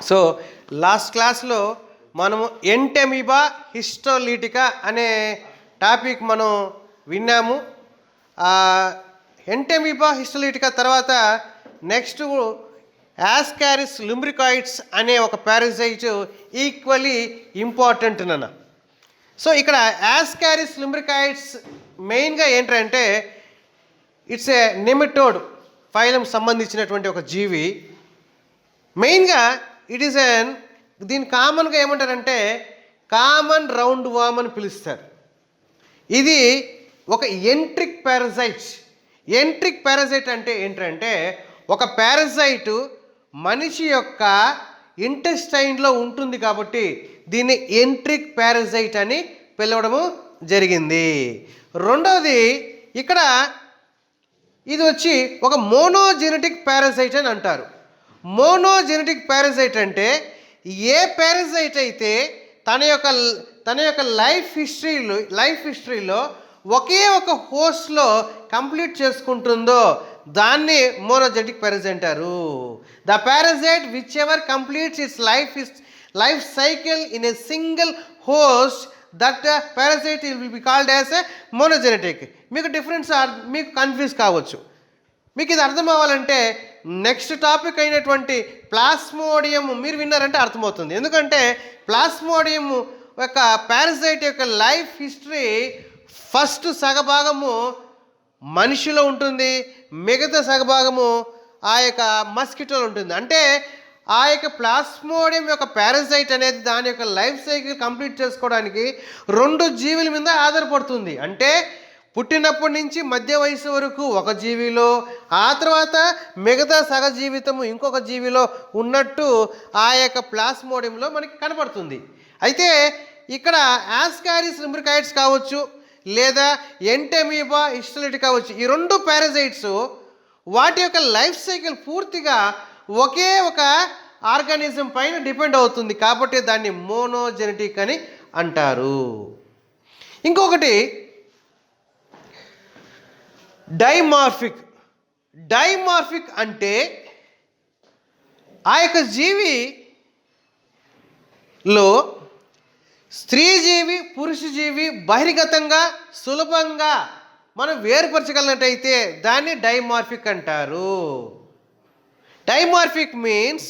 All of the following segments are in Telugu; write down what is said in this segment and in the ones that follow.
సో లాస్ట్ క్లాస్లో మనము ఎంటెమీబా హిస్టోలీటికా అనే టాపిక్ మనం విన్నాము. ఎంటెమీబా హిస్టోలీటికా తర్వాత నెక్స్ట్ యాస్కారిస్ లుంబ్రికాయిడ్స్ అనే ఒక పారాసైట్ ఈక్వల్లీ ఇంపార్టెంట్ నాన్న. సో ఇక్కడ యాస్కారిస్ లుంబ్రికాయిడ్స్ మెయిన్గా ఏంటంటే ఇట్స్ ఏ నెమటోడ్ ఫైలం సంబంధించినటువంటి ఒక జీవి. మెయిన్గా ఇట్ ఈస్ దీన్ని కామన్గా ఏమంటారంటే కామన్ రౌండ్ వామ్ అని పిలుస్తారు. ఇది ఒక ఎంట్రిక్ పారాసైట్. ఎంట్రిక్ పారాసైట్ అంటే ఏంటంటే ఒక పారాసైటు మనిషి యొక్క ఇంటెస్టైన్లో ఉంటుంది కాబట్టి దీన్ని ఎంట్రిక్ పారాసైట్ అని పిలవడము జరిగింది. రెండవది ఇక్కడ ఇది వచ్చి ఒక మోనోజెనెటిక్ పారాసైట్ అని అంటారు. మోనోజెనెటిక్ పారాసైట్ అంటే ఏ పారాసైట్ అయితే తన యొక్క లైఫ్ హిస్టరీలో ఒకే ఒక హోస్ట్లో కంప్లీట్ చేసుకుంటుందో దాన్ని మోనోజెనెటిక్ పారాసైట్ అంటారు. The parasite which ever completes it's life cycle in a single host, that parasite will be called as a monogenetic. మీకు డిఫరెన్స్ మీకు కన్ఫ్యూజ్ కావచ్చు. మీకు ఇది అర్థం అవ్వాలంటే నెక్స్ట్ టాపిక్ అయినటువంటి ప్లాస్మోడియం మీరు విన్నారంటే అర్థమవుతుంది. ఎందుకంటే ప్లాస్మోడియం యొక్క పారాసైట్ యొక్క లైఫ్ హిస్టరీ ఫస్ట్ సగభాగము మనిషిలో ఉంటుంది, మిగతా సగభాగము ఆ యొక్క మస్కిటోలో ఉంటుంది. అంటే ఆ యొక్క ప్లాస్మోడియం యొక్క పారాసైట్ అనేది దాని యొక్క లైఫ్ సైకిల్ కంప్లీట్ చేసుకోవడానికి 2 జీవుల మీద ఆధారపడుతుంది. అంటే పుట్టినప్పటి నుంచి మధ్య వయసు వరకు ఒక జీవిలో, ఆ తర్వాత మిగతా సగ జీవితము ఇంకొక జీవిలో ఉన్నట్టు ఆ యొక్క ప్లాస్మోడియంలో మనకి కనపడుతుంది. అయితే ఇక్కడ యాస్కారిస్ లుంబ్రికాయిడ్స్ కావచ్చు లేదా ఎంటెమీబా హిస్టోలిటికా కావచ్చు, ఈ 2 పారాసైట్స్ వాటి యొక్క లైఫ్ సైకిల్ పూర్తిగా ఒకే ఒక ఆర్గానిజం పైన డిపెండ్ అవుతుంది కాబట్టి దాన్ని మోనోజెనెటిక్ అని అంటారు. ఇంకొకటి డైమార్ఫిక్ అంటే ఆ యొక్క జీవిలో స్త్రీ జీవి పురుష జీవి బహిర్గతంగా సులభంగా మనం వేరుపరచగలిగినట్టయితే దాన్ని డైమార్ఫిక్ అంటారు. Dimorphic means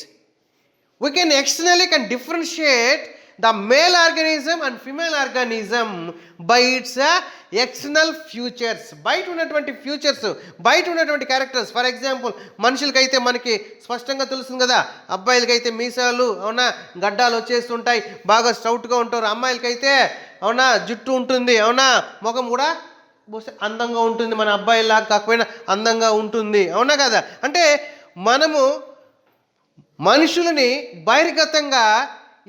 we can externally differentiate the male organism and female organism by its external features. బయట ఉన్నటువంటి ఫ్యూచర్స్, బయట ఉన్నటువంటి క్యారెక్టర్స్. ఫర్ ఎగ్జాంపుల్ మనుషులకైతే మనకి స్పష్టంగా తెలుస్తుంది కదా, అబ్బాయిలకైతే మీసాలు అవునా గడ్డాలు వచ్చేస్తుంటాయి, బాగా స్టౌట్గా ఉంటారు. అమ్మాయిలకైతే అవునా జుట్టు ఉంటుంది, అవునా ముఖం కూడా అందంగా ఉంటుంది, మన అబ్బాయిలాగా కాకపోయినా అందంగా ఉంటుంది, అవునా కదా. అంటే మనము మనుషులని బహిర్గతంగా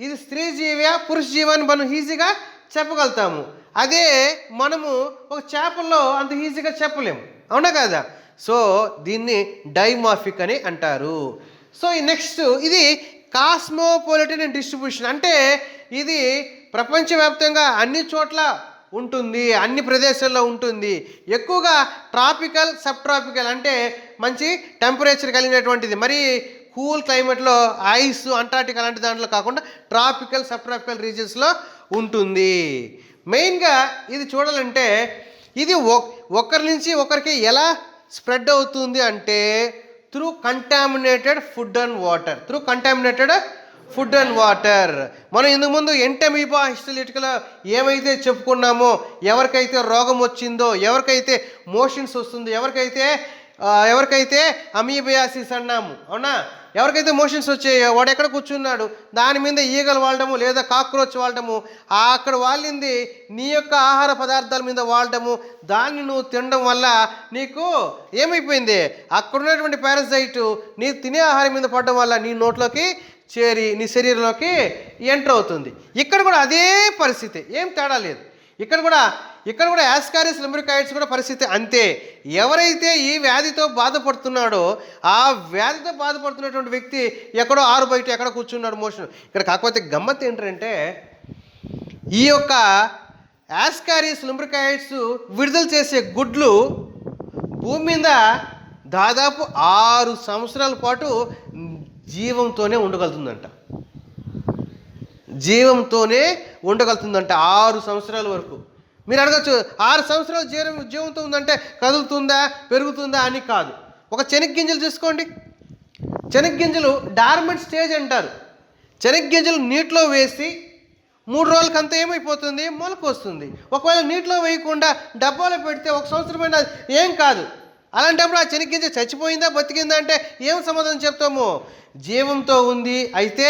ఇది స్త్రీ జీవా పురుష జీవా అని మనం ఈజీగా చెప్పగలుగుతాము. అదే మనము ఒక చేపల్లో అంత ఈజీగా చెప్పలేము, అవునా కదా. సో దీన్ని డైమార్ఫిక్ అని అంటారు. సో నెక్స్ట్ ఇది కాస్మోపాలిటన్ డిస్ట్రిబ్యూషన్. అంటే ఇది ప్రపంచవ్యాప్తంగా అన్ని చోట్ల ఉంటుంది, అన్ని ప్రదేశాల్లో ఉంటుంది. ఎక్కువగా ట్రాపికల్ సబ్ ట్రాపికల్ అంటే మంచి టెంపరేచర్ కలిగినటువంటిది, మరి కూల్ క్లైమేట్లో ఐస్ అంటార్టిక్ అలాంటి దాంట్లో కాకుండా ట్రాపికల్ సబ్ ట్రాపికల్ రీజియన్స్లో ఉంటుంది. మెయిన్గా ఇది చూడాలంటే ఇది ఒకరి నుంచి ఒకరికి ఎలా స్ప్రెడ్ అవుతుంది అంటే through contaminated food and water. మనం ఇంతకుముందు ఎంటెమీబా హిస్టోలిటికాలో ఏమైతే చెప్పుకున్నామో, ఎవరికైతే రోగం వచ్చిందో, ఎవరికైతే మోషన్స్ వస్తుందో, ఎవరికైతే అమీబియాసిస్ అన్నాము, అవునా. ఎవరికైతే మోషన్స్ వచ్చాయో వాడు ఎక్కడ కూర్చున్నాడు దాని మీద ఈగలు వాడటము లేదా కాక్రోచ్ వాడటము, అక్కడ వాలింది నీ యొక్క ఆహార పదార్థాల మీద వాడటము, దాన్ని నువ్వు తినడం వల్ల నీకు ఏమైపోయింది, అక్కడ ఉన్నటువంటి పారాసైటు నీ తినే ఆహారం మీద పడడం వల్ల నీ నోట్లోకి చేరి నీ శరీరంలోకి ఎంటర్ అవుతుంది. ఇక్కడ కూడా అదే పరిస్థితి, ఏం తేడా లేదు. ఇక్కడ కూడా యాస్కారిస్ లుంబ్రికాయిడ్స్ కూడా పరిస్థితి అంతే. ఎవరైతే ఈ వ్యాధితో బాధపడుతున్నాడో ఆ వ్యాధితో బాధపడుతున్నటువంటి వ్యక్తి ఎక్కడో ఆరు బయట ఎక్కడ కూర్చున్నాడు మోషన్. ఇక్కడ కాకపోతే గమ్మత్ ఏంటంటే ఈ యొక్క యాస్కారిస్ లుంబ్రికాయిడ్స్ విడుదల చేసే గుడ్లు భూమి మీద దాదాపు 6 సంవత్సరాల పాటు జీవంతోనే ఉండగలుగుతుందంట. జీవంతోనే ఉండగలుగుతుందంట 6 సంవత్సరాల వరకు. మీరు అడగచ్చు 6 సంవత్సరాలు జీవంతో ఉందంటే కదులుతుందా పెరుగుతుందా అని కాదు. ఒక చెనిగ్గింజలు చూసుకోండి. చెనిగ్గింజలు డార్మెంట్ స్టేజ్ అంటారు. చెనిగ్గింజలు నీటిలో వేసి 3 రోజులకంతా ఏమైపోతుంది, మొలక వస్తుంది. ఒకవేళ నీటిలో వేయకుండా డబ్బాలో పెడితే 1 సంవత్సరమైనా ఏం కాదు. అలాంటప్పుడు ఆ చెనిగ్గింజ చచ్చిపోయిందా బతికిందా అంటే ఏం సమాధానం చెప్తాము? జీవంతో ఉంది, అయితే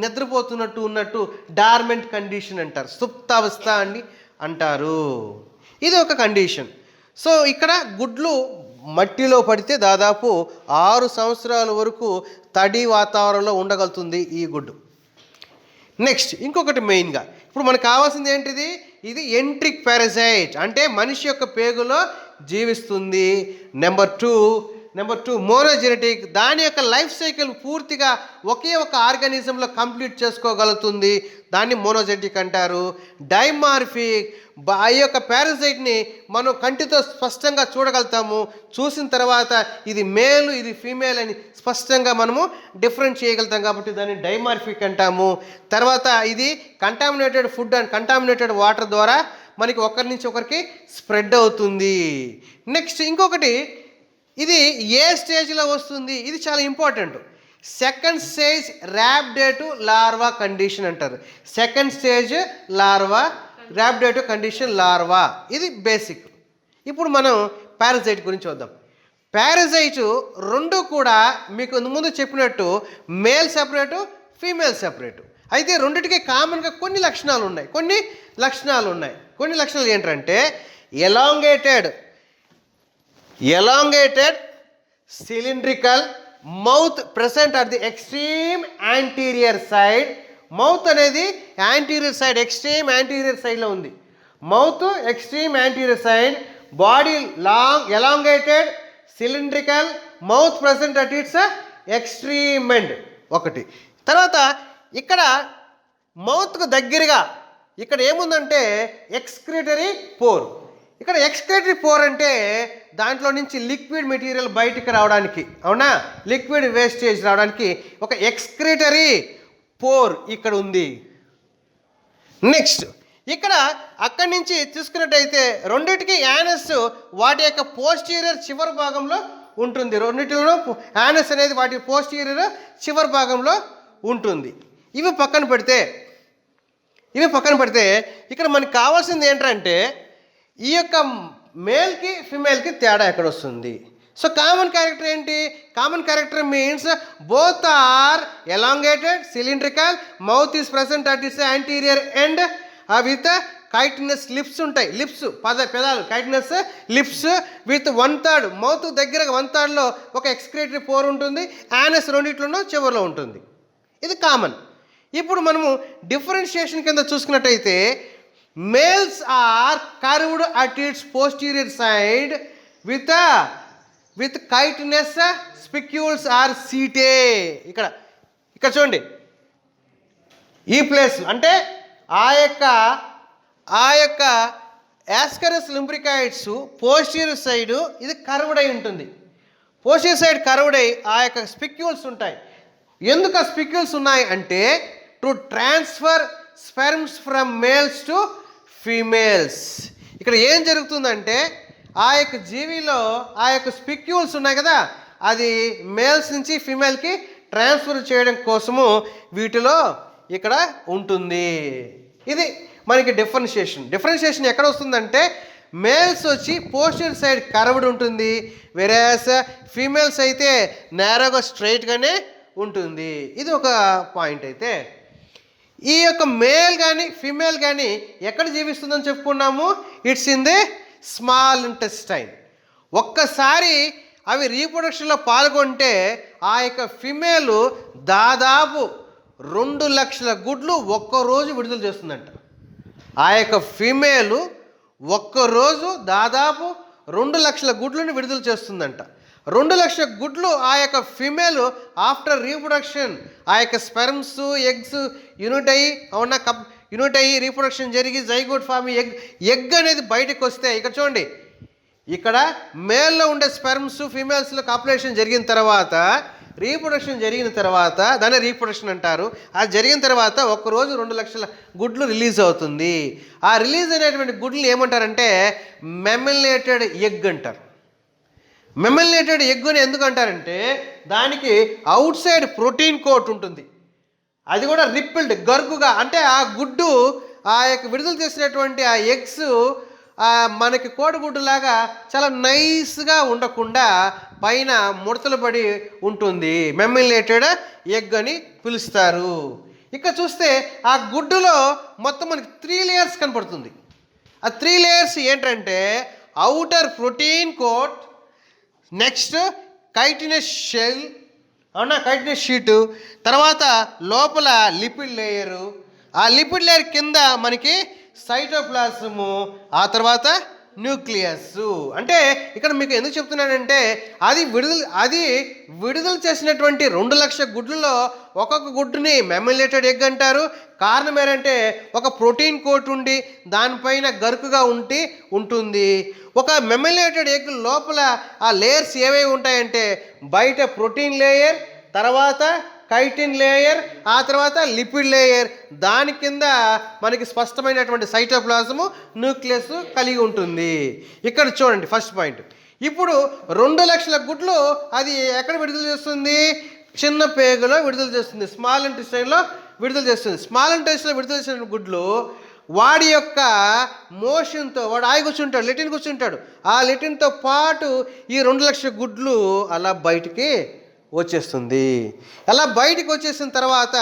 నిద్రపోతున్నట్టు ఉన్నట్టు డార్మెంట్ కండిషన్ అంటారు, సుప్తావస్థ అని అంటారు. ఇది ఒక కండిషన్. సో ఇక్కడ గుడ్లు మట్టిలో పడితే దాదాపు 6 సంవత్సరాల వరకు తడి వాతావరణంలో ఉండగలుగుతుంది ఈ గుడ్డు. నెక్స్ట్ ఇంకొకటి మెయిన్గా ఇప్పుడు మనకు కావాల్సింది ఏంటిది? ఇది ఎంట్రిక్ పారాసైట్, అంటే మనిషి యొక్క పేగులో జీవిస్తుంది. నెంబర్ టూ మోనోజెనెటిక్, దాని యొక్క లైఫ్ సైకిల్ పూర్తిగా ఒకే ఒక ఆర్గానిజంలో కంప్లీట్ చేసుకోగలుగుతుంది, దాన్ని మోనోజెనెటిక్ అంటారు. డైమార్ఫిక్, ఆ యొక్క పారాసైట్ని మనం కంటితో స్పష్టంగా చూడగలుగుతాము. చూసిన తర్వాత ఇది మేలు ఇది ఫీమేల్ అని స్పష్టంగా మనము డిఫరెంట్ చేయగలుగుతాం కాబట్టి దాన్ని డైమార్ఫిక్ అంటాము. తర్వాత ఇది contaminated food and contaminated water ద్వారా మనకి ఒకరి నుంచి ఒకరికి స్ప్రెడ్ అవుతుంది. నెక్స్ట్ ఇంకొకటి, ఇది ఏ స్టేజ్లో వస్తుంది? ఇది చాలా ఇంపార్టెంట్. సెకండ్ స్టేజ్ ర్యాబ్డేటు లార్వా కండిషన్ అంటారు. సెకండ్ స్టేజ్ లార్వా, ర్యాబ్డేటు కండిషన్ లార్వా, ఇది బేసిక్. ఇప్పుడు మనం పారాసైట్ గురించి చూద్దాం. పారాసైట్ రెండు కూడా మీకు ముందు చెప్పినట్టు మేల్ సెపరేటు ఫీమేల్ సెపరేటు. అయితే రెండిటికి కామన్గా కొన్ని లక్షణాలు ఉన్నాయి. కొన్ని లక్షణాలు ఏంటంటే elongated cylindrical mouth present at the extreme anterior side. Mouth అనేది యాంటీరియర్ సైడ్, ఎక్స్ట్రీమ్ యాంటీరియర్ సైడ్లో ఉంది. Mouth extreme anterior side, body long elongated cylindrical, mouth present at it's extreme end ఒకటి. తర్వాత ఇక్కడ మౌత్కు దగ్గరగా ఇక్కడ ఏముందంటే ఎక్స్క్రిటరీ పోర్. ఇక్కడ ఎక్స్క్రిటరీ పోర్ అంటే దాంట్లో నుంచి లిక్విడ్ మెటీరియల్ బయటికి రావడానికి, అవునా, లిక్విడ్ వేస్టేజ్ రావడానికి ఒక ఎక్స్క్రిటరీ పోర్ ఇక్కడ ఉంది. నెక్స్ట్ ఇక్కడ అక్కడి నుంచి చూసుకున్నట్టయితే రెండింటికి యానస్ వాటి యొక్క పోస్టీరియర్ చివరి భాగంలో ఉంటుంది. రెండింటిలో యానస్ అనేది వాటి పోస్టీరియర్ చివరి భాగంలో ఉంటుంది. ఇవి పక్కన పెడితే ఇక్కడ మనకు కావాల్సింది ఏంటంటే ఈ యొక్క మేల్కి ఫిమేల్కి తేడా ఎక్కడ వస్తుంది? సో కామన్ క్యారెక్టర్ ఏంటి? Common character means both are elongated cylindrical, mouth is present at its anterior end with chitinous lips ఉంటాయి. లిప్స్ పెదాలు కైటినస్ లిప్స్ విత్ 1/3 మౌత్ దగ్గర 1/3లో ఒక ఎక్స్క్రిటరీ పోర్ ఉంటుంది. యానస్ రెండిట్లోనూ చివరిలో ఉంటుంది. ఇది కామన్. ఇప్పుడు మనము డిఫరెన్షియేషన్ కింద చూసుకున్నట్టయితే males are curved at its posterior side with chitinous spicules are సీటే. ఇక్కడ చూడండి, ఈ ప్లేస్ అంటే ఆ యొక్క యాస్కరస్ లుంబ్రికాయిడ్స్ పోస్టీరియర్ సైడ్ ఇది కర్వ్డ్ అయి ఉంటుంది. పోస్టీరియర్ సైడ్ కర్వ్డ్ అయి ఆ యొక్క స్పిక్యూల్స్ ఉంటాయి. ఎందుకు ఆ స్పిక్యూల్స్ ఉన్నాయి అంటే to transfer sperms from males to females. ఇక్కడ ఏం జరుగుతుందంటే ఆ యొక్క జీవిలో ఆ యొక్క స్పిక్యూల్స్ ఉన్నాయి కదా, అది మేల్స్ నుంచి ఫీమేల్కి ట్రాన్స్ఫర్ చేయడం కోసము వీటిలో ఇక్కడ ఉంటుంది. ఇది మనకి డిఫరెన్షియేషన్ ఎక్కడ వస్తుందంటే మేల్స్ వచ్చి పోస్టీరియర్ సైడ్ కర్వ్డ్ ఉంటుంది, వెరాస్ ఫీమేల్స్ అయితే నేరోగా స్ట్రైట్గానే ఉంటుంది. ఇది ఒక పాయింట్. అయితే ఈ యొక్క మేల్ కానీ ఫీమేల్ కానీ ఎక్కడ జీవిస్తుందని చెప్పుకున్నాము? It's in the small intestine. ఒక్కసారి అవి రీప్రొడక్షన్లో పాల్గొంటే ఆ యొక్క ఫిమేల్ దాదాపు 2 లక్షల గుడ్లు ఒక్కరోజు విడుదల చేస్తుందంట. ఆ యొక్క ఫిమేలు ఒక్కరోజు దాదాపు 2 లక్షల గుడ్లను విడుదల చేస్తుందంట. 2 లక్షల గుడ్లు ఆ యొక్క ఫిమేల్ ఆఫ్టర్ రీప్రొడక్షన్ ఆ యొక్క స్పెర్మ్స్ ఎగ్స్ యూనిట్ అయ్యి రీప్రొడక్షన్ జరిగి జైగోట్ ఫామ్ ఎగ్ అనేది బయటకు వస్తే ఇక్కడ చూడండి, ఇక్కడ మేల్లో ఉండే స్పెర్మ్స్ ఫీమేల్స్లో కాపులేషన్ జరిగిన తర్వాత రీప్రొడక్షన్ జరిగిన తర్వాత దాన్ని రీప్రొడక్షన్ అంటారు. అది జరిగిన తర్వాత ఒక్కరోజు 2 లక్షల గుడ్లు రిలీజ్ అవుతుంది. ఆ రిలీజ్ అయినటువంటి గుడ్లు ఏమంటారంటే మెమిలేటెడ్ ఎగ్ అంటారు. మెమిలేటెడ్ ఎగ్ అని ఎందుకు అంటారంటే దానికి అవుట్ సైడ్ ప్రోటీన్ కోట్ ఉంటుంది, అది కూడా రిప్పిల్డ్ గరుకుగా, అంటే ఆ గుడ్డు ఆ యొక్క విడుదల చేసినటువంటి ఆ ఎగ్స్ మనకి కోడిగుడ్డులాగా చాలా నైస్గా ఉండకుండా పైన ముడతలు పడి ఉంటుంది. మెమిలేటెడ్ ఎగ్ అని పిలుస్తారు. ఇక చూస్తే ఆ గుడ్డులో మొత్తం మనకి 3 లేయర్స్ కనపడుతుంది. ఆ 3 లేయర్స్ ఏంటంటే outer protein coat, next chitinous shell, అవునా, కైటినస్ షీటు, తర్వాత లోపల లిపిడ్ లేయరు, ఆ లిపిడ్ లేయర్ కింద మనకి సైటోప్లాజము, ఆ తర్వాత న్యూక్లియస్. అంటే ఇక్కడ మీకు ఎందుకు చెప్తున్నానంటే అది విడుదల చేసినటువంటి 2 లక్షల గుడ్లలో ఒక్కొక్క గుడ్డుని మెమిలేటెడ్ ఎగ్ అంటారు. కారణం ఏంటంటే ఒక ప్రోటీన్ కోట్ ఉండి దానిపైన గరుకుగా ఉంటుంది. ఒక మెమిలేటెడ్ ఎగ్ లోపల ఆ లేయర్స్ ఏవేవి ఉంటాయంటే బయట ప్రోటీన్ లేయర్, తర్వాత కైటిన్ లేయర్, ఆ తర్వాత లిపిడ్ లేయర్, దాని కింద మనకి స్పష్టమైనటువంటి సైటోప్లాజము, న్యూక్లియస్ కలిగి ఉంటుంది. ఇక్కడ చూడండి ఫస్ట్ పాయింట్. ఇప్పుడు 2 లక్షల గుడ్లు అది ఎక్కడ విడుదల చేస్తుంది? చిన్న పేగులో విడుదల చేస్తుంది, స్మాల్ ఇంటెస్టైన్లో విడుదల చేస్తుంది. స్మాల్ ఇంటెస్టైన్లో విడుదల చేసిన గుడ్లు వాడి యొక్క మోషన్తో వాడు ఆగి కూర్చుంటాడు, లెటిన్ కూర్చుంటాడు. ఆ లెటిన్తో పాటు ఈ 2 లక్షల గుడ్లు అలా బయటికి వచ్చేస్తుంది. అలా బయటికి వచ్చేసిన తర్వాత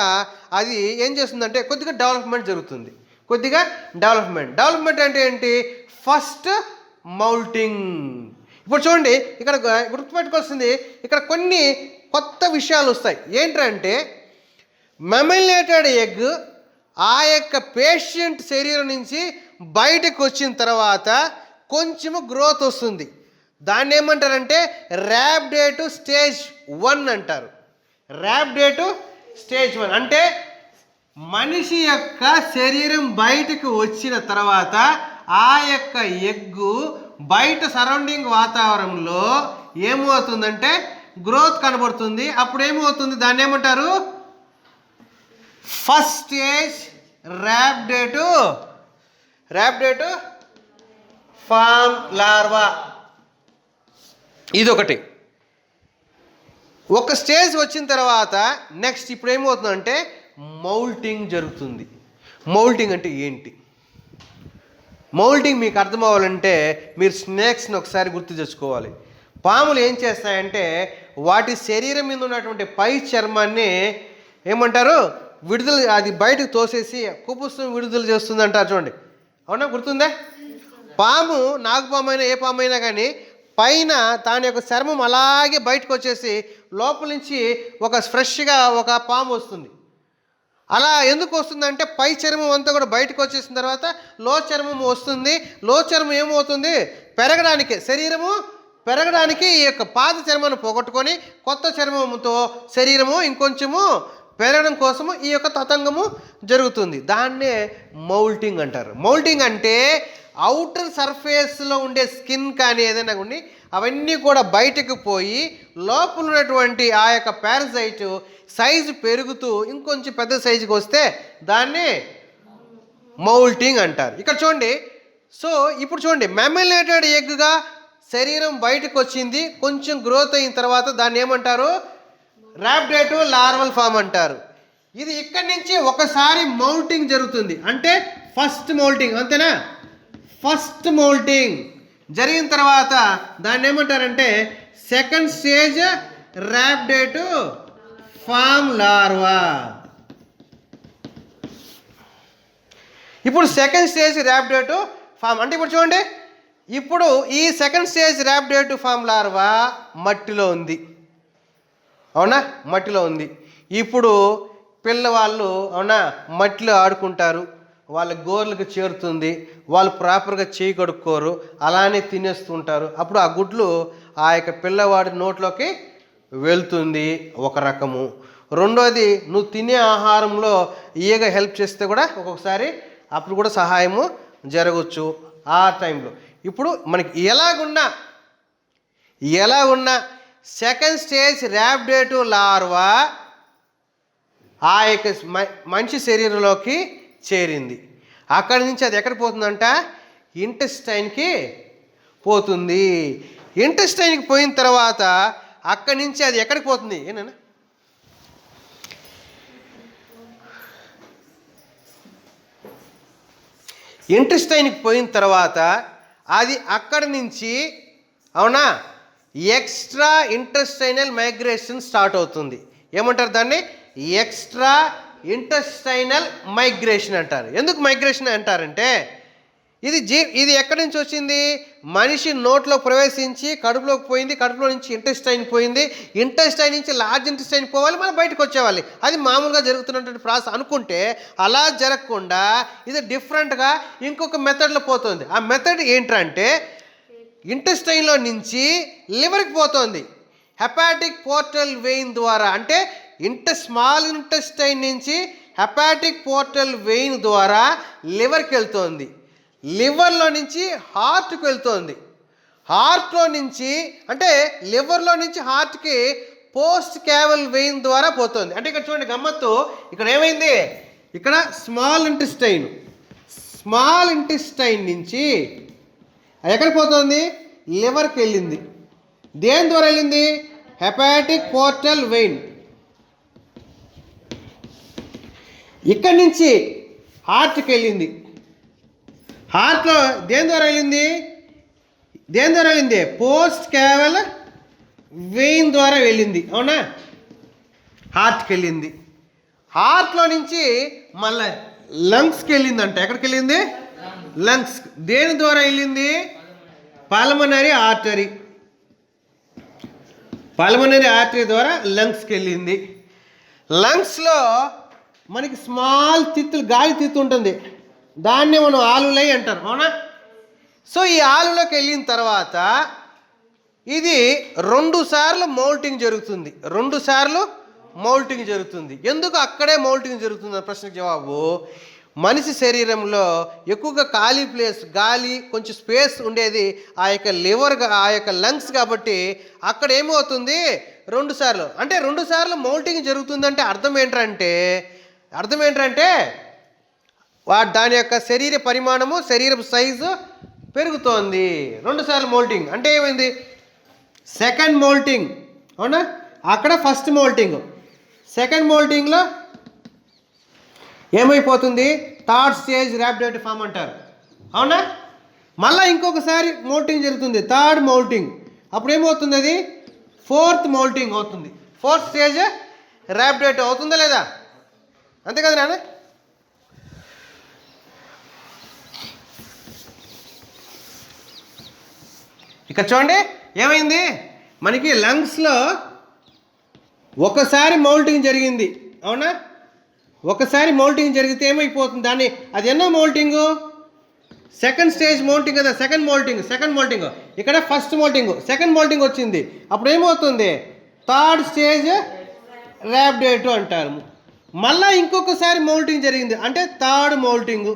అది ఏం చేస్తుందంటే కొద్దిగా డెవలప్మెంట్ జరుగుతుంది. డెవలప్మెంట్ అంటే ఏంటి? First moulting. ఇప్పుడు చూడండి, ఇక్కడ గుర్తుపెట్టుకోవాల్సింది, ఇక్కడ కొన్ని కొత్త విషయాలు వస్తాయి. ఏంటంటే మెమిలేటెడ్ ఎగ్ ఆ యొక్క పేషెంట్ శరీరం నుంచి బయటకు వచ్చిన తర్వాత కొంచెము గ్రోత్ వస్తుంది. దాన్ని ఏమంటారంటే ర్యాబ్డేటివ్ స్టేజ్ 1 అంటారు. ర్యాబ్డేటివ్ స్టేజ్ 1 అంటే మనిషి యొక్క శరీరం బయటకు వచ్చిన తర్వాత ఆ యొక్క ఎగ్గు బయట సరౌండింగ్ వాతావరణంలో ఏమవుతుందంటే గ్రోత్ కనబడుతుంది. అప్పుడు ఏమవుతుంది? దాన్ని ఏమంటారు? ఫస్ట్ స్టేజ్ ర్యాబ్డేటివ్ ఫామ్ లార్వా. ఇదొకటి. ఒక స్టేజ్ వచ్చిన తర్వాత నెక్స్ట్ ఇప్పుడు ఏమవుతుందంటే మౌల్టింగ్ జరుగుతుంది. మౌల్టింగ్ అంటే ఏంటి? మౌల్టింగ్ మీకు అర్థం అవ్వాలంటే మీరు స్నేక్స్ని ఒకసారి గుర్తు తెచ్చుకోవాలి. పాములు ఏం చేస్తాయంటే వాటి శరీరం మీద ఉన్నటువంటి పై చర్మాన్ని ఏమంటారు? అది బయటకు తోసేసి కుపుసం విడుదల చేస్తుంది అంటారు. చూడండి, అవునా? గుర్తుందా? పాము, నాగుపాము అయినా ఏ పాము అయినా కానీ పైన దాని యొక్క చర్మం అలాగే బయటకు వచ్చేసి లోపల నుంచి ఒక ఫ్రెష్గా ఒక పాము వస్తుంది. అలా ఎందుకు వస్తుందంటే పై చర్మం అంతా కూడా బయటకు వచ్చేసిన తర్వాత లో చర్మం వస్తుంది. లో చర్మం ఏమవుతుంది? పెరగడానికి, శరీరము పెరగడానికి ఈ యొక్క పాత చర్మాన్ని పోగొట్టుకొని కొత్త చర్మంతో శరీరము ఇంకొంచెము పెరగడం కోసము ఈ యొక్క తతంగము జరుగుతుంది. దాన్నే మౌల్టింగ్ అంటారు. మౌల్టింగ్ అంటే అవుటర్ సర్ఫేస్లో ఉండే స్కిన్ కానీ ఏదైనా ఉండి అవన్నీ కూడా బయటకు పోయి లోపల ఉన్నటువంటి ఆ యొక్క పారసైట్ సైజు పెరుగుతూ ఇంకొంచెం పెద్ద సైజుకి వస్తే దాన్ని మౌల్టింగ్ అంటారు. ఇక్కడ చూడండి. సో ఇప్పుడు చూడండి, మెమిలేటెడ్ ఎగ్గా శరీరం బయటకు వచ్చింది, కొంచెం గ్రోత్ అయిన తర్వాత దాన్ని ఏమంటారు? ర్యాబ్డేటివ్ లార్వల్ ఫామ్ అంటారు. ఇది ఇక్కడి నుంచి ఒకసారి మౌల్టింగ్ జరుగుతుంది. అంటే ఫస్ట్ మౌల్టింగ్, అంతేనా? ఫస్ట్ మౌల్టింగ్ జరిగిన తర్వాత దాన్ని ఏమంటారంటే సెకండ్ స్టేజ్ ర్యాబ్డేటివ్ ఫామ్ లార్వా. ఇప్పుడు సెకండ్ స్టేజ్ ర్యాబ్డేటివ్ ఫామ్ అంటే ఇప్పుడు చూడండి, ఇప్పుడు ఈ సెకండ్ స్టేజ్ ర్యాబ్డేటివ్ ఫామ్ లార్వా మట్టిలో ఉంది, అవునా? మట్టిలో ఉంది. ఇప్పుడు పిల్లవాళ్ళు, అవునా, మట్టిలో ఆడుకుంటారు, వాళ్ళ గోర్లకు చేరుతుంది, వాళ్ళు ప్రాపర్గా చేయి కడుక్కోరు, అలానే తినేస్తుంటారు. అప్పుడు ఆ గుడ్లు ఆ యొక్క పిల్లవాడి నోట్లోకి వెళ్తుంది, ఒక రకము. రెండోది, నువ్వు తినే ఆహారంలో ఈగ హెల్ప్ చేస్తే కూడా ఒక్కొక్కసారి అప్పుడు కూడా సహాయము జరగవచ్చు ఆ టైంలో. ఇప్పుడు మనకి ఎలా ఉన్నా సెకండ్ స్టేజ్ ర్యాబ్డేటివ్ లార్వా ఆ యొక్క మనిషి శరీరంలోకి చేరింది. అక్కడి నుంచి అది ఎక్కడ పోతుందంట, ఇంటెస్టైన్కి పోతుంది. ఇంటెస్టైన్కి పోయిన తర్వాత అక్కడి నుంచి అది ఎక్కడికి పోతుంది, ఏనా ఇంటెస్టైన్కి పోయిన తర్వాత అది అక్కడి నుంచి అవునా ఎక్స్ట్రా ఇంటెస్టైనల్ మైగ్రేషన్ స్టార్ట్ అవుతుంది. ఏమంటారు దాన్ని, ఎక్స్ట్రా ఇంటెస్టైనల్ మైగ్రేషన్ అంటారు. ఎందుకు మైగ్రేషన్ అంటారంటే ఇది ఎక్కడి నుంచి వచ్చింది, మనిషి నోట్లో ప్రవేశించి కడుపులోకి పోయింది, కడుపులో నుంచి ఇంటెస్టైన్ పోయింది, ఇంటెస్టైన్ నుంచి లార్జ్ ఇంటెస్టైన్ పోవాలి, మళ్ళీ బయటకు వచ్చేవాలి. అది మామూలుగా జరుగుతున్నటువంటి ప్రాసెస్ అనుకుంటే అలా జరగకుండా ఇది డిఫరెంట్గా ఇంకొక మెథడ్లో పోతుంది. ఆ మెథడ్ ఏంటంటే ఇంటెస్టైన్లో నుంచి లివర్కి పోతుంది, హెపాటిక్ పోర్టల్ వెయిన్ ద్వారా. అంటే స్మాల్ ఇంటెస్టైన్ నుంచి హెపాటిక్ పోర్టల్ వెయిన్ ద్వారా లివర్కి వెళ్తుంది, లివర్లో నుంచి హార్ట్కి వెళ్తుంది, హార్ట్లో నుంచి అంటే లివర్లో నుంచి హార్ట్కి పోస్ట్ క్యావల్ వెయిన్ ద్వారా పోతుంది. అంటే ఇక్కడ చూడండి గమ్మత్తు, ఇక్కడ ఏమైంది, ఇక్కడ స్మాల్ ఇంటెస్టైన్ నుంచి అది ఎక్కడికి పోతుంది, లివర్కి వెళ్ళింది. దేని ద్వారా వెళ్ళింది, హెపాటిక్ పోర్టల్ వెయిన్. ఇక్కడి నుంచి హార్ట్కి వెళ్ళింది, హార్ట్లో దేని ద్వారా వెళ్ళింది, పోస్ట్ క్యావల్ వెయిన్ ద్వారా వెళ్ళింది. అవునా, హార్ట్కి వెళ్ళింది. హార్ట్లో నుంచి మళ్ళీ లంగ్స్కి వెళ్ళిందంట. ఎక్కడికి వెళ్ళింది, లంగ్స్. దేని ద్వారా వెళ్ళింది, పల్మనరీ ఆర్టరీ ద్వారా లంగ్స్కి వెళ్ళింది. లంగ్స్లో మనకి స్మాల్ తిత్తులు, గాలి తిత్తు ఉంటుంది, దాన్నే మనం ఆలులై అంటారు. అవునా, సో ఈ ఆలులోకి వెళ్ళిన తర్వాత ఇది 2 సార్లు మౌల్టింగ్ జరుగుతుంది. ఎందుకు అక్కడే మౌల్టింగ్ జరుగుతుంది అన్న ప్రశ్నకు జవాబు, మనిషి శరీరంలో ఎక్కువగా ఖాళీ ప్లేస్, గాలి కొంచెం స్పేస్ ఉండేది ఆ యొక్క లివర్, ఆ యొక్క లంగ్స్ కాబట్టి అక్కడ ఏమవుతుంది 2 సార్లు. అంటే 2 సార్లు మౌల్టింగ్ జరుగుతుందంటే అర్థం ఏంటంటే దాని యొక్క శరీర పరిమాణము, శరీరపు సైజు పెరుగుతోంది. 2 సార్లు మౌల్టింగ్ అంటే ఏమైంది, సెకండ్ మౌల్టింగ్. అవునా, అక్కడ ఫస్ట్ మౌల్టింగ్, సెకండ్ మౌల్టింగ్లో ఏమైపోతుంది, థర్డ్ స్టేజ్ ర్యాబ్డేటివ్ ఫామ్ అంటారు. అవునా, మళ్ళీ ఇంకొకసారి మౌల్టింగ్ జరుగుతుంది, థర్డ్ మౌల్టింగ్. అప్పుడు ఏమవుతుంది, అది ఫోర్త్ మౌల్టింగ్ అవుతుంది. ఫోర్త్ స్టేజ్ ర్యాబ్డేటివ్ అవుతుందా లేదా, అంతే కదా నాన్న. ఇక్కడ చూడండి ఏమైంది, మనకి లంగ్స్లో ఒకసారి మౌల్టింగ్ జరిగింది. అవునా, ఒకసారి మౌల్టింగ్ జరిగితే ఏమైపోతుంది, దాన్ని అది ఎన్నో మౌల్టింగు, సెకండ్ స్టేజ్ మౌల్టింగ్ కదా, సెకండ్ మౌల్టింగ్. ఇక్కడ ఫస్ట్ మౌల్టింగ్, సెకండ్ మౌల్టింగ్ వచ్చింది. అప్పుడు ఏమవుతుంది, థర్డ్ స్టేజ్ ర్యాబ్డేటివ్ అంటారు. మళ్ళీ ఇంకొకసారి మౌల్టింగ్ జరిగింది అంటే థర్డ్ మౌల్టింగ్.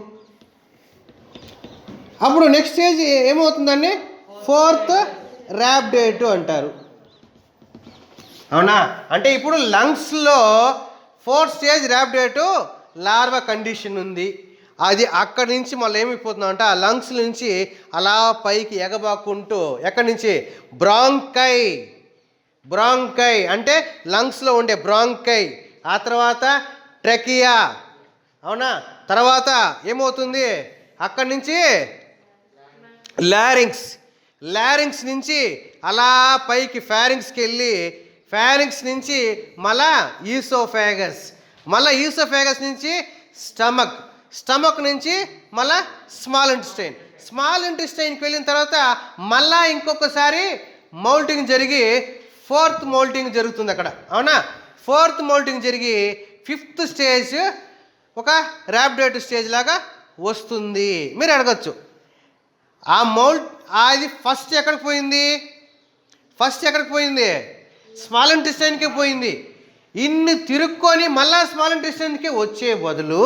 అప్పుడు నెక్స్ట్ స్టేజ్ ఏమవుతుందండి, ఫోర్త్ ర్యాబ్డేటివ్ అంటారు. అవునా, అంటే ఇప్పుడు లంగ్స్లో ఫోర్త్ స్టేజ్ ర్యాబ్డేటివ్ లార్వా కండిషన్ ఉంది. అది అక్కడి నుంచి మళ్ళీ ఏమైపోతుందంటే ఆ లంగ్స్ నుంచి అలా పైకి ఎగబాక్కుంటూ ఎక్కడి నుంచి బ్రాంకై అంటే లంగ్స్లో ఉండే బ్రాంకై, ఆ తర్వాత ట్రెకియా. అవునా, తర్వాత ఏమవుతుంది, అక్కడి నుంచి లారింగ్స్ నుంచి అలా పైకి ఫారింగ్స్కి వెళ్ళి, ఫారింగ్స్ నుంచి మళ్ళా ఈసోఫాగస్ నుంచి స్టమక్ నుంచి మళ్ళా స్మాల్ ఇంటెస్టైన్కి వెళ్ళిన తర్వాత మళ్ళా ఇంకొకసారి మౌల్టింగ్ జరిగి ఫోర్త్ మౌల్టింగ్ జరుగుతుంది అక్కడ. అవునా, ఫోర్త్ మౌల్టింగ్ జరిగి ఫిఫ్త్ స్టేజ్ ఒక ర్యాబ్డేటివ్ స్టేజ్ లాగా వస్తుంది. మీరు అడగచ్చు, అది ఫస్ట్ ఎక్కడికి పోయింది, స్మాల్ ఇంటెస్టైన్కి పోయింది. ఇన్ని తిరుక్కొని మళ్ళా స్మాల్ ఇంటెస్టైన్కి వచ్చే బదులు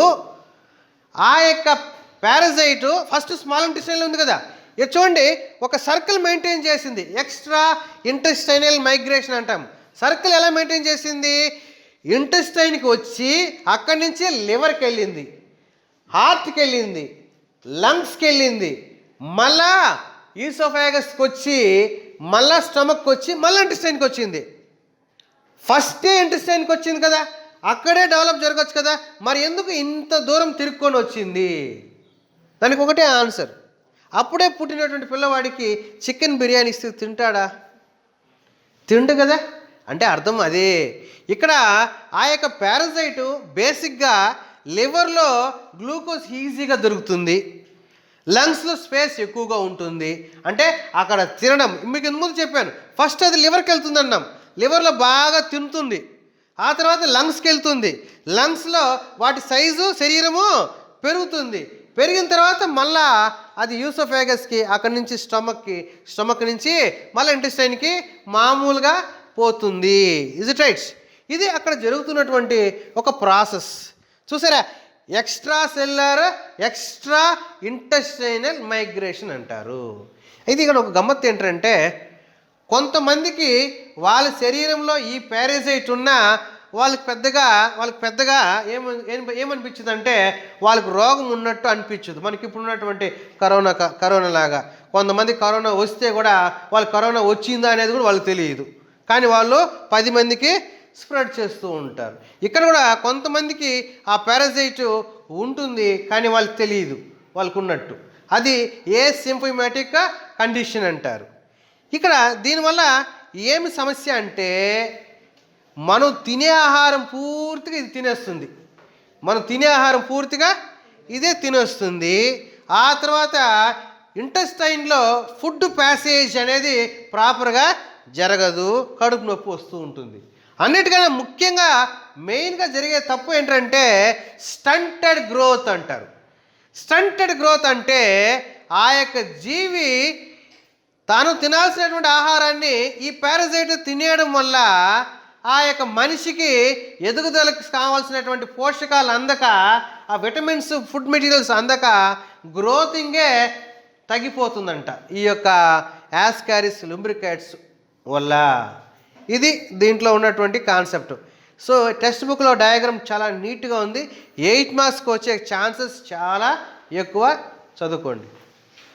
ఆ యొక్క పారాసైట్ ఫస్ట్ స్మాల్ ఇంటెస్టైన్లో ఉంది కదా, ఇది చూడండి, ఒక సర్కిల్ మెయింటైన్ చేసింది. ఎక్స్ట్రా ఇంటెస్టైనల్ మైగ్రేషన్ అంటాం. సర్కిల్ ఎలా మెయింటైన్ చేసింది? ఇంటెస్టైన్కి వచ్చి అక్కడి నుంచి లివర్కి వెళ్ళింది, హార్ట్కి వెళ్ళింది, లంగ్స్కి వెళ్ళింది, మళ్ళా ఈసోఫాగస్కి వచ్చి, మళ్ళా స్టమక్కి వచ్చి, మళ్ళీ ఇంటెస్టైన్కి వచ్చింది. ఫస్టే ఇంటెస్టైన్కి వచ్చింది కదా, అక్కడే డెవలప్ జరగచ్చు కదా, మరి ఎందుకు ఇంత దూరం తిరుక్కొని వచ్చింది? దానికి ఒకటే ఆన్సర్. అప్పుడే పుట్టినటువంటి పిల్లవాడికి చికెన్ బిర్యానీ ఇస్తే తింటాడా? తిండు కదా. అంటే అర్థం అదే. ఇక్కడ ఆ యొక్క పారాసైటు బేసిక్గా లివర్లో గ్లూకోజ్ ఈజీగా దొరుకుతుంది, లంగ్స్లో స్పేస్ ఎక్కువగా ఉంటుంది. అంటే అక్కడ తినడం, మీకు ఇంత ముందు చెప్పాను, ఫస్ట్ అది లివర్కి వెళ్తుంది అన్నాం. లివర్లో బాగా తింటుంది, ఆ తర్వాత లంగ్స్కి వెళ్తుంది. లంగ్స్లో వాటి సైజు, శరీరము పెరుగుతుంది. పెరిగిన తర్వాత మళ్ళా అది యూసోఫాగస్కి, అక్కడి నుంచి స్టమక్ నుంచి మళ్ళీ ఇంటెస్టైన్కి మామూలుగా పోతుంది. Is it right? ఇది అక్కడ జరుగుతున్నటువంటి ఒక ప్రాసెస్. చూసారా? ఎక్స్ట్రా ఇంటెస్టైనల్ మైగ్రేషన్ అంటారు. ఇది ఇక్కడ ఒక గమ్మత్తు ఏంటంటే, కొంతమందికి వాళ్ళ శరీరంలో ఈ పారాసైట్ ఉన్నా వాళ్ళకి పెద్దగా ఏమనిపించదు అంటే, వాళ్ళకి రోగం ఉన్నట్టు అనిపించదు. మనకి ఇప్పుడు ఉన్నటువంటి కరోనా లాగా కొంతమంది కరోనా వస్తే కూడా వాళ్ళకి కరోనా వచ్చిందా అనేది కూడా వాళ్ళకి తెలియదు, కానీ వాళ్ళు 10 మందికి స్ప్రెడ్ చేస్తూ ఉంటారు. ఇక్కడ కూడా కొంతమందికి ఆ పారాసైట్ ఉంటుంది, కానీ వాళ్ళకి తెలియదు వాళ్ళకు ఉన్నట్టు. అది ఏసిమ్ప్టమాటిక్ కండిషన్ అంటారు. ఇక్కడ దీనివల్ల ఏమి సమస్య అంటే, మనం తినే ఆహారం పూర్తిగా ఇది తినేస్తుంది. మనం తినే ఆహారం పూర్తిగా ఇదే తినేస్తుంది. ఆ తర్వాత ఇంటెస్టైన్లో ఫుడ్ ప్యాసేజ్ అనేది ప్రాపర్గా జరగదు, కడుపు నొప్పి వస్తూ ఉంటుంది. అన్నిటికన్నా ముఖ్యంగా మెయిన్గా జరిగే తప్పు ఏంటంటే స్టంటెడ్ గ్రోత్ అంటారు. స్టంటెడ్ గ్రోత్ అంటే ఆ యొక్క జీవి తాను తినాల్సినటువంటి ఆహారాన్ని ఈ పారాసైట్ తినేయడం వల్ల ఆ యొక్క మనిషికి ఎదుగుదలకు కావాల్సినటువంటి పోషకాలు అందక, ఆ విటమిన్స్, ఫుడ్ మెటీరియల్స్ అందక గ్రోతింగే తగ్గిపోతుందంట ఈ యొక్క యాస్కారిస్ లుంబ్రికైట్స్ వల్ల. ఇది దీంట్లో ఉన్నటువంటి కాన్సెప్ట్. సో టెక్స్ట్ బుక్లో డయాగ్రామ్ చాలా నీట్గా ఉంది. 8 మార్క్స్కి వచ్చే ఛాన్సెస్ చాలా ఎక్కువ. చదువుకోండి.